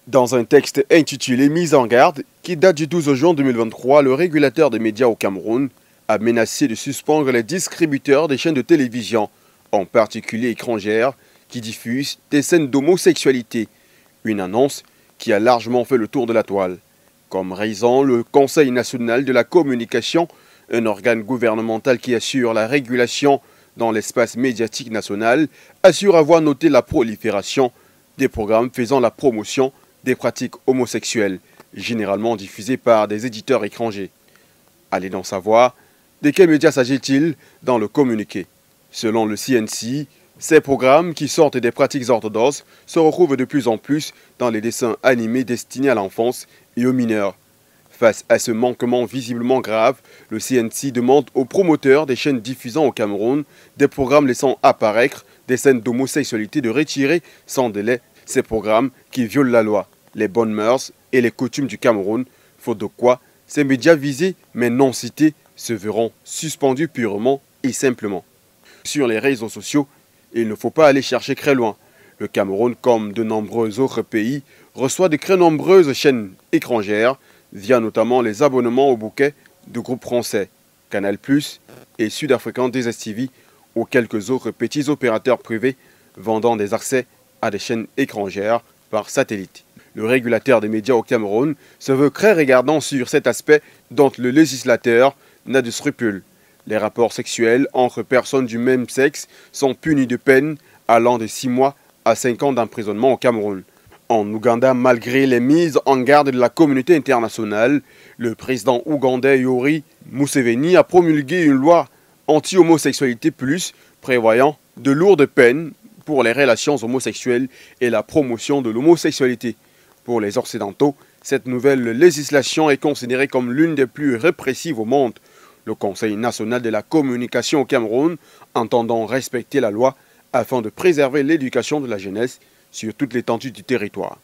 Dans un texte intitulé Mise en garde, qui date du 12 juin 2023, le régulateur des médias au Cameroun a menacé de suspendre les distributeurs des chaînes de télévision, en particulier étrangères, qui diffusent des scènes d'homosexualité. Une annonce qui a largement fait le tour de la toile. Comme raison, le Conseil national de la communication, un organe gouvernemental qui assure la régulation dans l'espace médiatique national, assure avoir noté la prolifération des programmes faisant la promotion des pratiques homosexuelles, généralement diffusées par des éditeurs étrangers. Allez donc savoir de quels médias s'agit-il dans le communiqué. Selon le CNC, ces programmes qui sortent des pratiques orthodoxes se retrouvent de plus en plus dans les dessins animés destinés à l'enfance et aux mineurs. Face à ce manquement visiblement grave, le CNC demande aux promoteurs des chaînes diffusant au Cameroun des programmes laissant apparaître des scènes d'homosexualité de retirer sans délai ces programmes qui violent la loi, les bonnes mœurs et les coutumes du Cameroun, faute de quoi ces médias visés mais non cités se verront suspendus purement et simplement. Sur les réseaux sociaux, il ne faut pas aller chercher très loin. Le Cameroun, comme de nombreux autres pays, reçoit de très nombreuses chaînes étrangères via notamment les abonnements au bouquet de groupes français, Canal+, et sud-africain DStv, ou quelques autres petits opérateurs privés vendant des accès à des chaînes étrangères par satellite. Le régulateur des médias au Cameroun se veut très regardant sur cet aspect dont le législateur n'a de scrupules. Les rapports sexuels entre personnes du même sexe sont punis de peine allant de 6 mois à 5 ans d'emprisonnement au Cameroun. En Ouganda, malgré les mises en garde de la communauté internationale, le président ougandais Yoweri Museveni a promulgué une loi anti-homosexualité plus prévoyant de lourdes peines pour les relations homosexuelles et la promotion de l'homosexualité. Pour les Occidentaux, cette nouvelle législation est considérée comme l'une des plus répressives au monde. Le Conseil national de la communication au Cameroun entendant respecter la loi afin de préserver l'éducation de la jeunesse sur toute l'étendue du territoire.